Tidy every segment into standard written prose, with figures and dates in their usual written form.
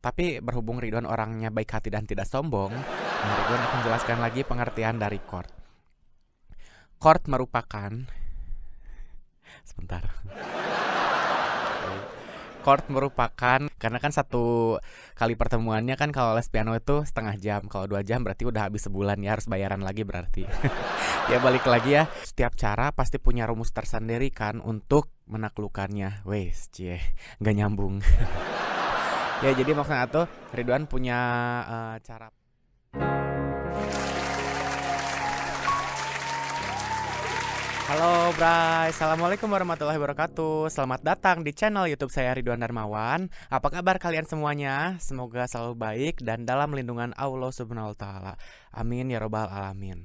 Tapi berhubung Ridwan orangnya baik hati dan tidak sombong, nah Ridwan akan jelaskan lagi pengertian dari chord. Chord merupakan sebentar. Chord merupakan karena kan satu kali pertemuannya kan kalau les piano itu setengah jam, kalau 2 jam berarti udah habis sebulan ya, harus bayaran lagi berarti. Ya balik lagi ya, setiap cara pasti punya rumus tersendiri kan untuk menaklukkannya. Wes, cie, nggak nyambung. Ya jadi maksudnya tuh Ridwan punya cara. Halo Bray, Assalamualaikum warahmatullahi wabarakatuh. Selamat datang di channel YouTube saya Ridwan Darmawan. Apa kabar kalian semuanya? Semoga selalu baik dan dalam lindungan Allah Subhanahu wa taala. Amin ya robbal alamin.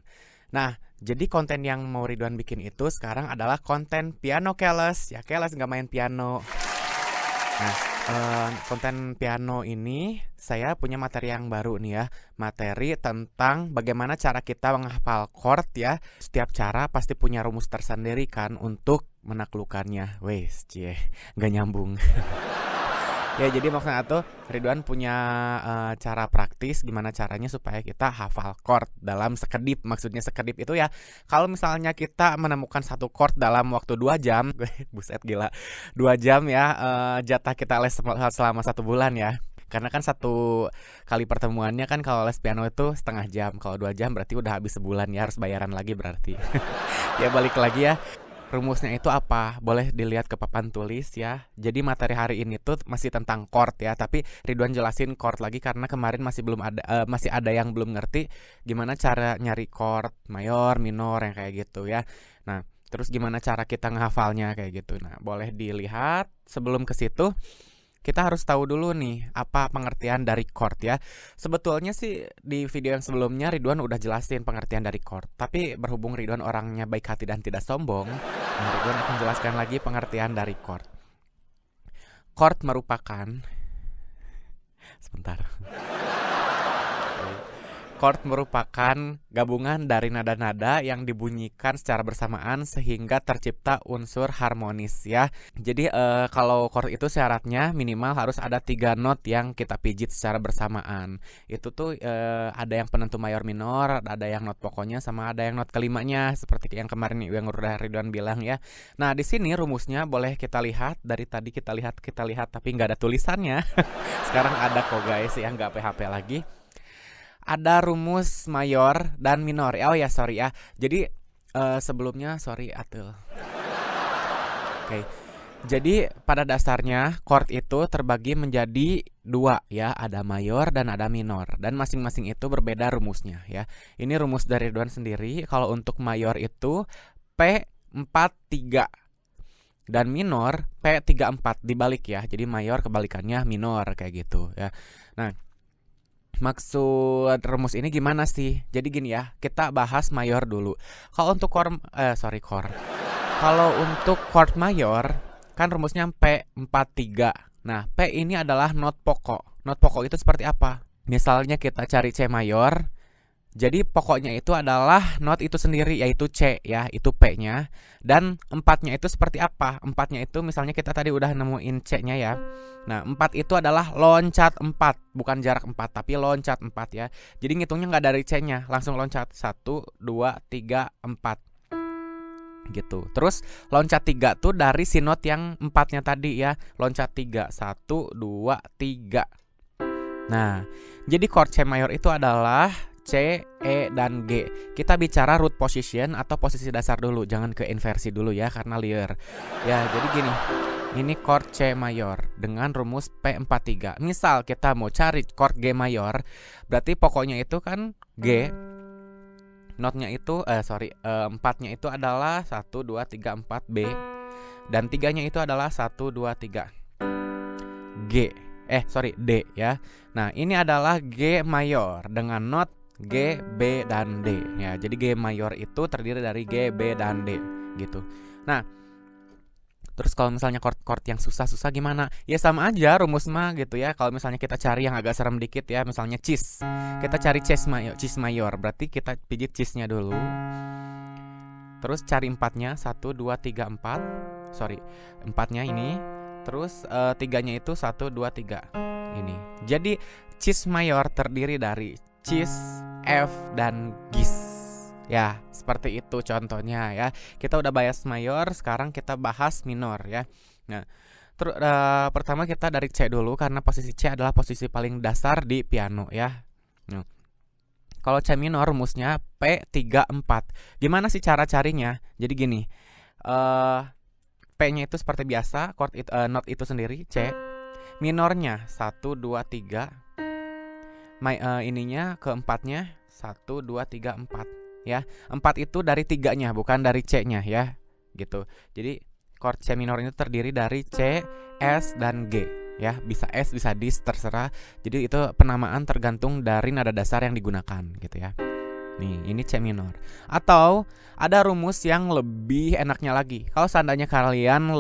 Nah, jadi konten yang mau Ridwan bikin itu sekarang adalah konten piano keles. Ya keles nggak main piano. Nah, konten piano ini saya punya materi yang baru nih ya. Materi tentang bagaimana cara kita menghafal chord ya. Setiap cara pasti punya rumus tersendiri kan untuk menaklukkannya. Wes, cie, nggak nyambung. Ya jadi maksudnya tuh Ridwan punya cara praktis gimana caranya supaya kita hafal chord dalam sekedip. Maksudnya sekedip itu ya kalau misalnya kita menemukan satu chord dalam waktu 2 jam, buset gila, 2 jam ya, jatah kita les selama 1 bulan ya. Karena kan satu kali pertemuannya kan kalau les piano itu setengah jam, kalau 2 jam berarti udah habis sebulan ya, harus bayaran lagi berarti. Ya balik lagi ya, rumusnya itu apa? Boleh dilihat ke papan tulis ya. Jadi materi hari ini tuh masih tentang chord ya, tapi Ridwan jelasin chord lagi karena kemarin masih ada yang belum ngerti gimana cara nyari chord mayor, minor yang kayak gitu ya. Nah, terus gimana cara kita ngehafalnya kayak gitu. Nah, boleh dilihat. Sebelum ke situ kita harus tahu dulu nih apa pengertian dari chord ya. Sebetulnya sih di video yang sebelumnya Ridwan udah jelasin pengertian dari chord. Tapi berhubung Ridwan orangnya baik hati dan tidak sombong, nah Ridwan akan jelaskan lagi pengertian dari chord. Chord merupakan sebentar. Chord merupakan gabungan dari nada-nada yang dibunyikan secara bersamaan sehingga tercipta unsur harmonis ya. Jadi kalau chord itu syaratnya minimal harus ada 3 not yang kita pijit secara bersamaan. Itu tuh ada yang penentu mayor minor, ada yang not pokoknya, sama ada yang not kelimanya seperti yang kemarin yang udah Ridwan bilang ya. Nah di sini rumusnya boleh kita lihat, dari tadi kita lihat tapi nggak ada tulisannya. Sekarang ada kok guys ya, nggak PHP lagi. Ada rumus mayor dan minor. Oh ya sorry ya. Jadi sebelumnya sorry atul. Oke. Jadi pada dasarnya chord itu terbagi menjadi 2 ya. Ada mayor dan ada minor. Dan masing-masing itu berbeda rumusnya ya. Ini rumus dari Ridwan sendiri. Kalau untuk mayor itu P43. Dan minor P34 dibalik ya. Jadi mayor kebalikannya minor kayak gitu ya. Nah, maksud rumus ini gimana sih? Jadi gini ya, kita bahas mayor dulu. Kalau untuk chord. Kalau untuk chord mayor kan rumusnya P43. Nah, P ini adalah not pokok. Not pokok itu seperti apa? Misalnya kita cari C mayor. Jadi pokoknya itu adalah not itu sendiri, yaitu C ya, itu P-nya. Dan 4-nya itu seperti apa? 4-nya itu misalnya kita tadi udah nemuin C-nya ya. Nah 4 itu adalah loncat 4, bukan jarak 4 tapi loncat 4 ya. Jadi ngitungnya nggak dari C-nya, langsung loncat 1, 2, 3, 4 gitu. Terus loncat 3 tuh dari si not yang 4-nya tadi ya. Loncat 3, 1, 2, 3. Nah jadi chord C mayor itu adalah C, E, dan G. Kita bicara root position atau posisi dasar dulu, jangan ke inversi dulu ya karena liar. Ya, jadi gini. Ini chord C mayor dengan rumus P43. Misal kita mau cari chord G mayor, berarti pokoknya itu kan G. Notnya itu 4-nya itu adalah 1 2 3 4 B dan 3-nya itu adalah 1 2 3 G. D ya. Nah, ini adalah G mayor dengan not G, B, dan D ya. Jadi G mayor itu terdiri dari G, B, dan D gitu. Nah, terus kalau misalnya chord-chord yang susah-susah gimana? Ya sama aja rumus mah gitu ya. Kalau misalnya kita cari yang agak serem dikit ya, misalnya cis. Kita cari cis mayor. Berarti kita pijit cisnya dulu. Terus cari 4-nya 1 2 3 4. 4-nya ini. Terus 3-nya itu 1 2 3 ini. Jadi cis mayor terdiri dari cis, F, dan gis. Ya, seperti itu contohnya ya. Kita udah bahas mayor, sekarang kita bahas minor ya. Nah, pertama kita dari C dulu karena posisi C adalah posisi paling dasar di piano ya. Nah, kalau C minor rumusnya P34. Gimana sih cara carinya? Jadi gini, P-nya itu seperti biasa, note itu sendiri C. Minornya 1 2 3. Ininya keempatnya 1 2 3 4 ya. 4 itu dari 3-nya bukan dari C-nya ya. Gitu. Jadi chord C minor ini terdiri dari C, S, dan G ya. Bisa S, bisa dis, terserah. Jadi itu penamaan tergantung dari nada dasar yang digunakan gitu ya. Nih, ini C minor. Atau ada rumus yang lebih enaknya lagi. Kalau seandainya kalian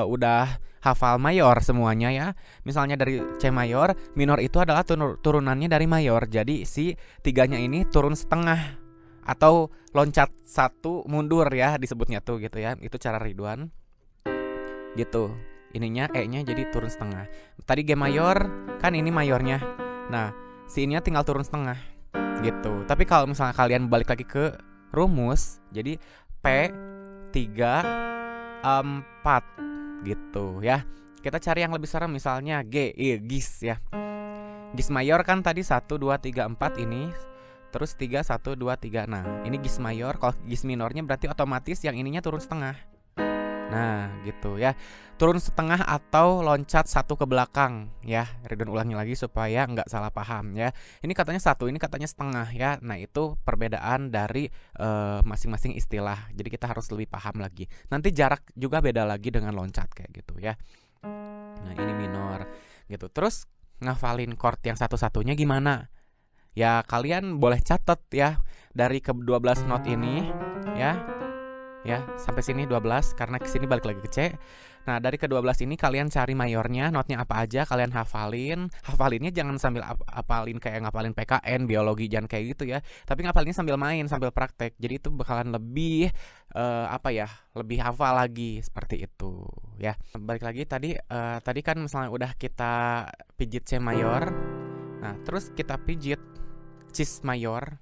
udah hafal mayor semuanya ya. Misalnya dari C mayor, minor itu adalah turunannya dari mayor. Jadi si tiganya ini turun setengah atau loncat satu mundur ya disebutnya tuh gitu ya. Itu cara Ridwan. Gitu. Ininya E-nya jadi turun setengah. Tadi G mayor kan ini mayornya. Nah, si ininya tinggal turun setengah. Gitu. Tapi kalau misalnya kalian balik lagi ke rumus, jadi P 3 4 gitu ya. Kita cari yang lebih serem misalnya G, gis ya. Gis mayor kan tadi 1 2 3 4 ini. Terus 3 1 2 3. Nah, ini gis mayor. Kalau gis minornya berarti otomatis yang ininya turun setengah. Nah, gitu ya. Turun setengah atau loncat satu ke belakang ya. Ridwan ulangi lagi supaya nggak salah paham ya. Ini katanya satu, ini katanya setengah ya. Nah, itu perbedaan dari masing-masing istilah. Jadi kita harus lebih paham lagi. Nanti jarak juga beda lagi dengan loncat kayak gitu ya. Nah, ini minor gitu. Terus ngafalin chord yang satu-satunya gimana? Ya, kalian boleh catat ya dari ke-12 not ini ya. Ya, sampai sini 12 karena kesini balik lagi ke C. Nah, dari ke-12 ini kalian cari mayornya, notnya apa aja, kalian hafalin. Hafalinnya jangan sambil hafalin kayak ngapalin PKN, biologi, jangan kayak gitu ya. Tapi ngapalinnya sambil main, sambil praktek. Jadi itu bakalan lebih lebih hafal lagi seperti itu ya. Balik lagi tadi kan misalnya udah kita pijit C mayor. Nah, terus kita pijit cis mayor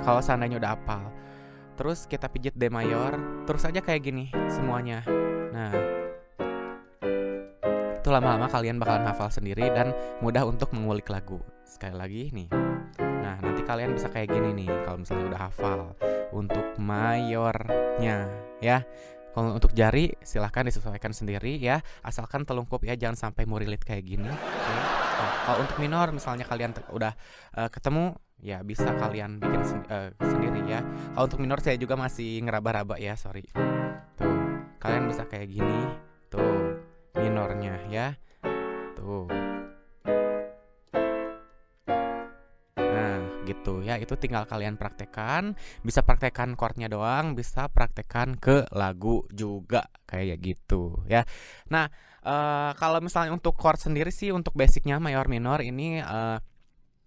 kalau seandainya udah hafal. Terus kita pijit D mayor, terus aja kayak gini semuanya. Nah, itu lama-lama kalian bakalan hafal sendiri dan mudah untuk mengulik lagu. Sekali lagi nih. Nah, nanti kalian bisa kayak gini nih kalau misalnya udah hafal untuk mayornya ya. Kalau untuk jari silahkan disesuaikan sendiri ya, asalkan telungkup ya, jangan sampai murilit kayak gini. Okay. Nah, kalau untuk minor misalnya kalian udah ketemu ya bisa kalian bikin sendiri ya. Kalau untuk minor saya juga masih ngeraba-raba ya, sorry. Tuh, kalian bisa kayak gini. Tuh, minornya ya. Tuh. Nah, gitu ya. Itu tinggal kalian praktekkan. Bisa praktekkan chordnya doang, bisa praktekkan ke lagu juga kayak gitu ya. Nah, kalau misalnya untuk chord sendiri sih untuk basicnya mayor minor ini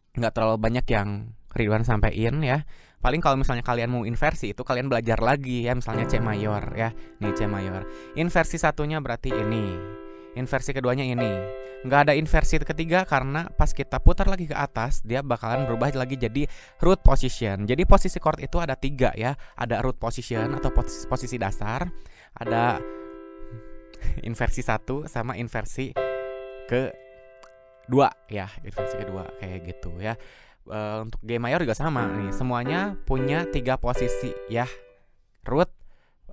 nggak terlalu banyak yang Ridwan sampein ya. Paling kalau misalnya kalian mau inversi itu kalian belajar lagi ya, misalnya C mayor ya. Nih C mayor. Inversi satunya berarti ini. Inversi keduanya ini. Nggak ada inversi ketiga karena pas kita putar lagi ke atas dia bakalan berubah lagi jadi root position. Jadi posisi chord itu ada 3 ya. Ada root position atau posisi dasar. Ada inversi 1 sama inversi kedua ya, inversi kedua kayak gitu ya. Untuk G mayor juga sama nih, semuanya punya 3 posisi ya, root,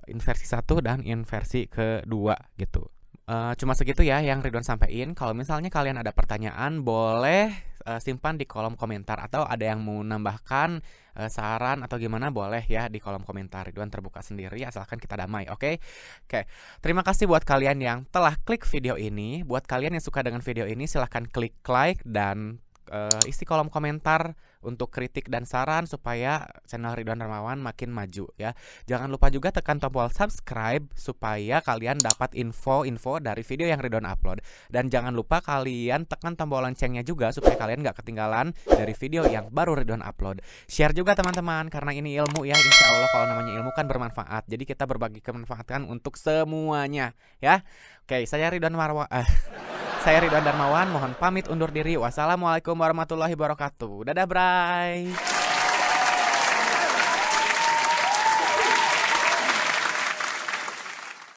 inversi 1 dan inversi kedua gitu. Cuma segitu ya yang Ridwan sampaikan. Kalau misalnya kalian ada pertanyaan boleh simpan di kolom komentar, atau ada yang mau nambahkan saran atau gimana boleh ya di kolom komentar. Ridwan terbuka sendiri asalkan kita damai. Oke. Terima kasih buat kalian yang telah klik video ini. Buat kalian yang suka dengan video ini silahkan klik like dan isi kolom komentar untuk kritik dan saran supaya channel Ridwan Darmawan makin maju ya. Jangan lupa juga tekan tombol subscribe supaya kalian dapat info-info dari video yang Ridwan upload. Dan jangan lupa kalian tekan tombol loncengnya juga supaya kalian gak ketinggalan dari video yang baru Ridwan upload. Share juga teman-teman karena ini ilmu ya. Insya Allah kalau namanya ilmu kan bermanfaat. Jadi kita berbagi kemanfaatan untuk semuanya ya. Oke, saya Ridwan Saya Ridwan Darmawan, mohon pamit undur diri. Wassalamualaikum warahmatullahi wabarakatuh. Dadah, bray.